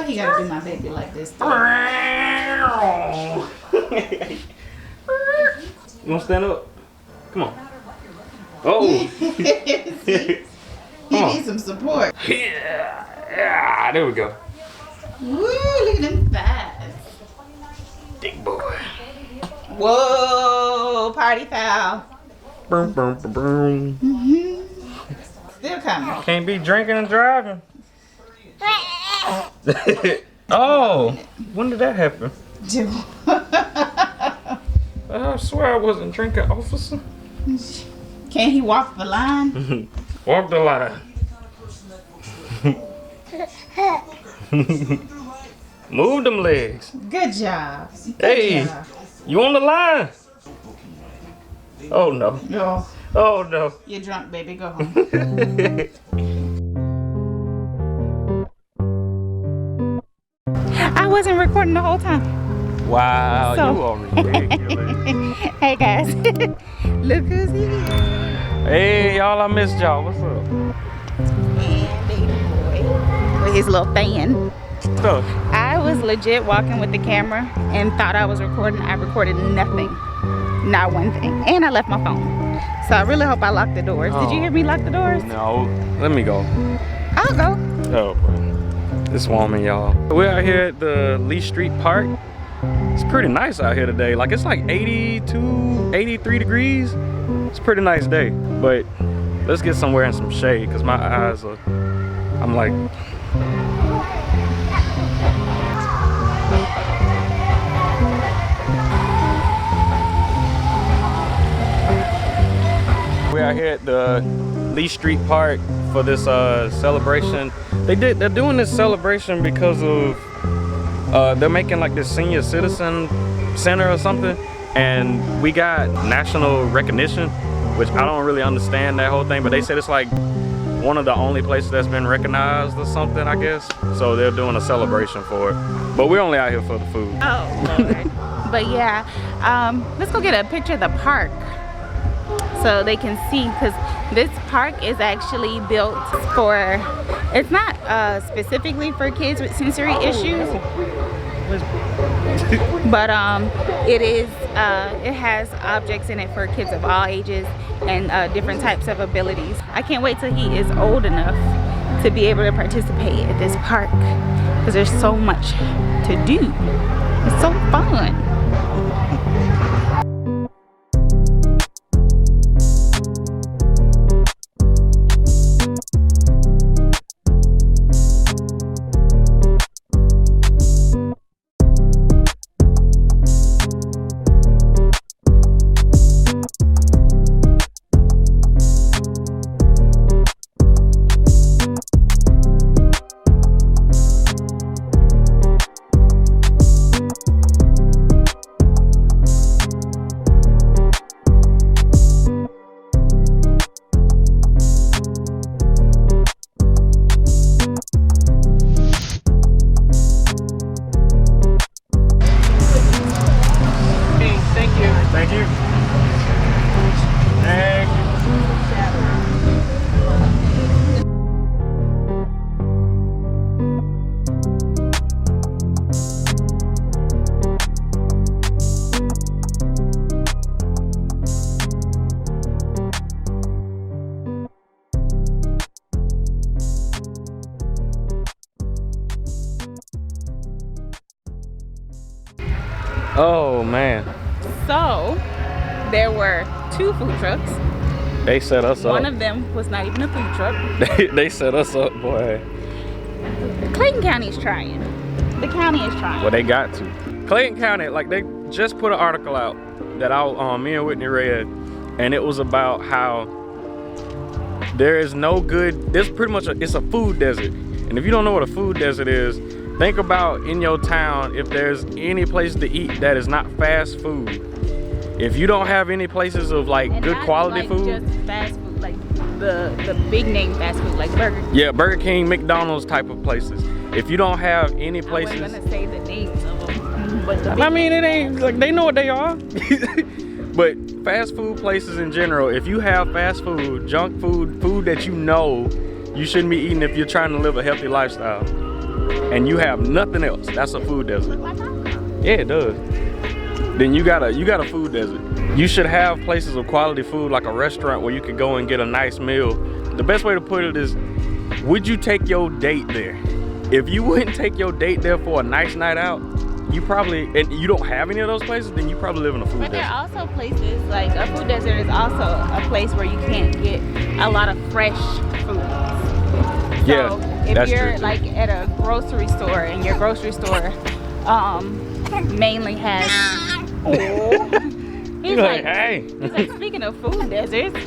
Why he gotta do my baby like this? You wanna stand up? Come on. Oh! He needs some support. Yeah, there we go. Woo, look at them thighs. Big boy. Whoa, party foul. Boom, boom, boom, boom. Still coming. Can't be drinking and driving. Oh, when did that happen? I swear I wasn't drinking, officer. Can he walk the line? Walk the line. Move them legs. Good job. Hey, you on the line? Oh no. No. Oh no. You're drunk, baby. Go home. I wasn't recording the whole time. Wow, So- you are ridiculous. Hey guys, look who's here. Hey y'all, I missed y'all. What's up? And baby boy with his little fan. Stuff. I was legit walking with the camera and thought I was recording. I recorded nothing, not one thing, and I left my phone. So I really hope I locked the doors. Did you hear me lock the doors? No, let me go. I'll go. Oh, boy. It's warming, y'all. We're out here at the Lee Street Park. It's pretty nice out here today. Like, it's like 82, 83 degrees. It's a pretty nice day. But let's get somewhere in some shade because my eyes are, I'm like, we're out here at the Lee Street Park for this celebration. They're doing this celebration because of they're making like this senior citizen center or something, and we got national recognition, which I don't really understand that whole thing, but they said it's like one of the only places that's been recognized or something, I guess. So they're doing a celebration for it. But we're only out here for the food. Oh, Lord. But yeah, let's go get a picture of the park so they can see, because this park is actually built for, it's not specifically for kids with sensory issues, but it is, it has objects in it for kids of all ages and different types of abilities. I can't wait till he is old enough to be able to participate at this park, because there's so much to do. It's so fun. Oh man. So there were 2 food trucks. They set us up. One of them was not even a food truck. they set us up, boy. Clayton County is trying. The county is trying. Well, they got to. Clayton County, like they just put an article out that me and Whitney read, and it was about how there is no good, there's pretty much it's a food desert. And if you don't know what a food desert is, think about in your town if there's any place to eat that is not fast food. If you don't have any places of like and good not quality like food, just fast food, like the big name fast food, like Burger King. yeah, Burger King, McDonald's type of places. If you don't have any places, I wasn't gonna say the names of them, but I mean, it ain't like they know what they are. But fast food places in general, if you have fast food, junk food, food that you know you shouldn't be eating if you're trying to live a healthy lifestyle, and you have nothing else, that's a food desert. Yeah, it does. Then you got a food desert. You should have places of quality food, like a restaurant where you can go and get a nice meal. The best way to put it is, would you take your date there? If you wouldn't take your date there for a nice night out, you probably, and you don't have any of those places, then you probably live in a food desert. But there are also places, like a food desert is also a place where you can't get a lot of fresh foods. So Yeah, if that's you're true too. like at a grocery store and your grocery store mainly has he's like, hey. he's like, speaking of food deserts,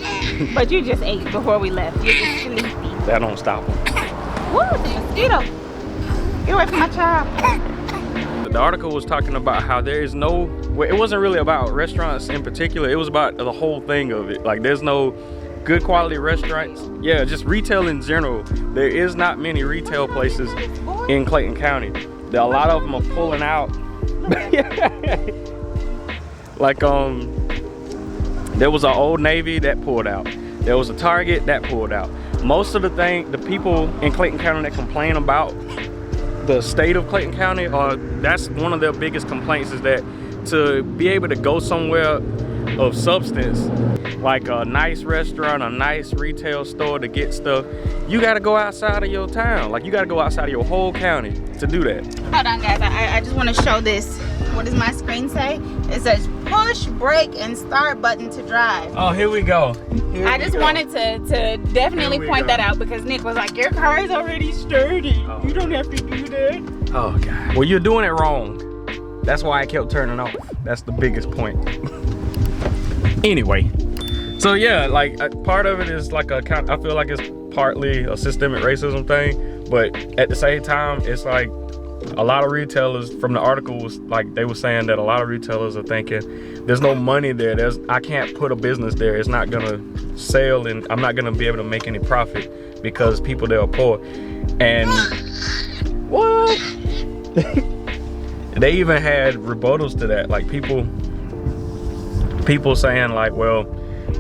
but you just ate before we left. You're just sleepy. That don't stop them. Woo, it's a mosquito. Get away from my child. The article was talking about how there is no, well, it wasn't really about restaurants in particular, it was about the whole thing of it. Like, there's no good quality restaurants. Yeah, just retail in general. There is not many retail places in Clayton County. A lot of them are pulling out. Like, there was an Old Navy that pulled out. There was a Target that pulled out. Most of the people in Clayton County that complain about the state of Clayton County, that's one of their biggest complaints, is that to be able to go somewhere of substance, like a nice restaurant, a nice retail store to get stuff, you gotta go outside of your town. Like, you gotta go outside of your whole county to do that. Hold on, guys. I just want to show this. What does my screen say? It says push, brake, and start button to drive. Oh, here we go. I just wanted to definitely point that out, because Nick was like, your car is already sturdy. Oh. You don't have to do that. Oh, God. Well, you're doing it wrong. That's why I kept turning off. That's the biggest point. Anyway, so yeah, like part of it is like I feel like it's partly a systemic racism thing, but at the same time, it's like a lot of retailers, from the article, was like, they were saying that a lot of retailers are thinking there's no money there. I can't put a business there. It's not gonna sell, and I'm not gonna be able to make any profit because people there are poor. And what? They even had rebuttals to that, like people saying like, well,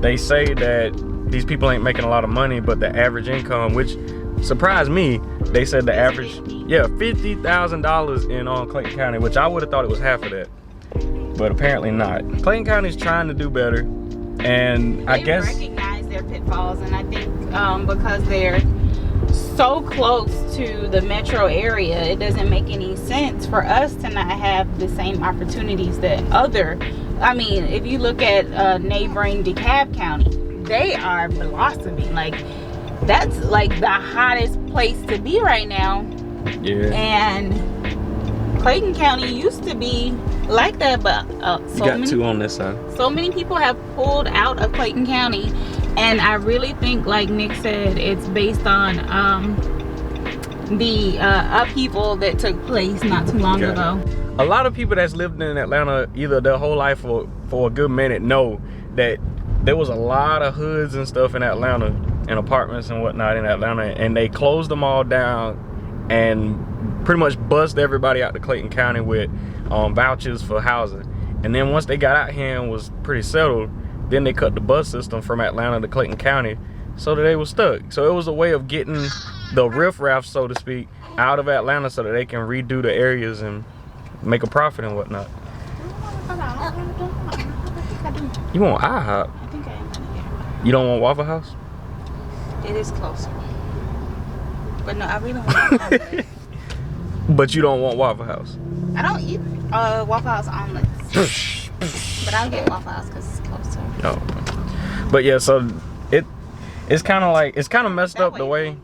they say that these people ain't making a lot of money, but the average income, which surprised me, they said the average, yeah, $50,000 in Clayton County, which I would have thought it was half of that, but apparently not. Clayton County's trying to do better, and I guess they recognize their pitfalls, and I think because they're so close to the metro area, it doesn't make any sense for us to not have the same opportunities that I mean, if you look at neighboring DeKalb County, they are blossoming. Like, that's like the hottest place to be right now. Yeah. And Clayton County used to be like that, but you got two on this side. So many people have pulled out of Clayton County, and I really think, like Nick said, it's based on the upheaval that took place not too long ago. A lot of people that's lived in Atlanta either their whole life or for a good minute know that there was a lot of hoods and stuff in Atlanta, and apartments and whatnot in Atlanta, and they closed them all down and pretty much buzzed everybody out to Clayton County with vouchers for housing. And then once they got out here and was pretty settled, then they cut the bus system from Atlanta to Clayton County so that they were stuck. So it was a way of getting the riffraff, so to speak, out of Atlanta so that they can redo the areas and make a profit and whatnot. You want IHOP? I think I am. You don't want Waffle House? It is closer. But no, I really don't want Waffle House. But you don't want Waffle House? I don't eat Waffle House omelets. But I'll get Waffle House because it's closer. Oh. But yeah, so it's kind of messed up the way.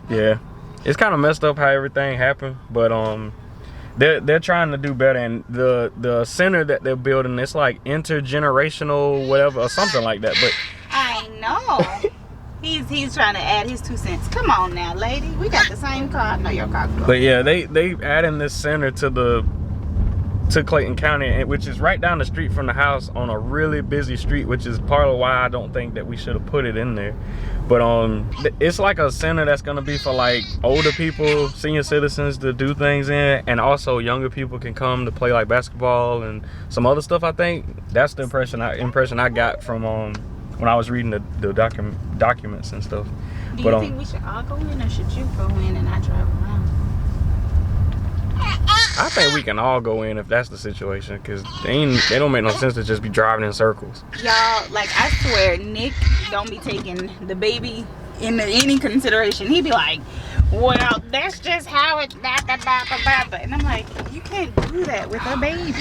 Yeah. It's kind of messed up how everything happened, but they're trying to do better, and the center that they're building, it's like intergenerational whatever or something like that. But I know. He's trying to add his 2 cents. Come on now, lady. We got the same car. I know your car. But yeah, they adding this center to Clayton County, which is right down the street from the house on a really busy street, which is part of why I don't think that we should have put it in there. But it's like a center that's gonna be for like older people, senior citizens to do things in, and also younger people can come to play like basketball and some other stuff. I think that's the impression I got from when I was reading the documents and stuff. Do you think we should all go in, or should you go in and I drive around? I think we can all go in if that's the situation, cause they don't make no sense to just be driving in circles. Y'all, like, I swear, Nick don't be taking the baby into any consideration. He be like, well, that's just how it, and I'm like, you can't do that with a baby.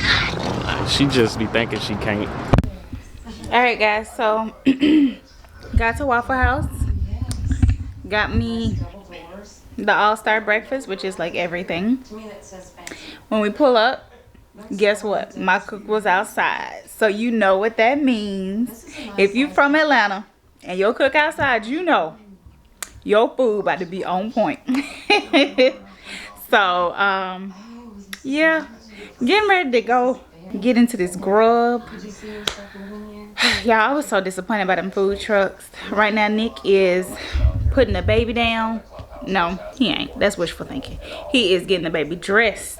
She just be thinking she can't. All right, guys, so got to Waffle House, got me the all-star breakfast, which is like everything. When we pull up, guess what? My cook was outside, so you know what that means. If you from Atlanta and your cook outside, you know your food about to be on point. So yeah, getting ready to go get into this grub. Y'all, I was so disappointed by them food trucks. Right now Nick is putting the baby down. No, he ain't. That's wishful thinking. He is getting the baby dressed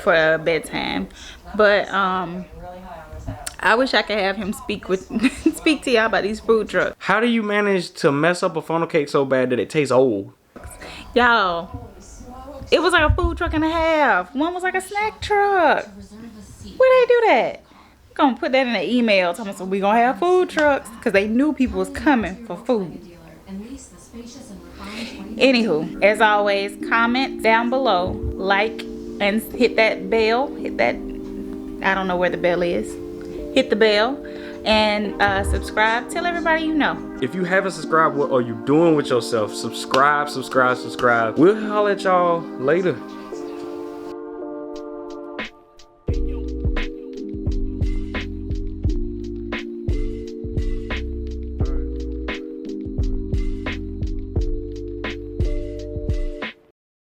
for bedtime. But I wish I could have him speak to y'all about these food trucks. How do you manage to mess up a funnel cake so bad that it tastes old? Y'all, it was like a food truck and a half. One was like a snack truck. Where they do that? I'm gonna put that in an email telling us we gonna have food trucks, because they knew people was coming for food. Anywho, as always, comment down below, like, and hit that bell. Hit that, I don't know where the bell is. Hit the bell and subscribe. Tell everybody you know. If you haven't subscribed, what are you doing with yourself? Subscribe. We'll holler at y'all later.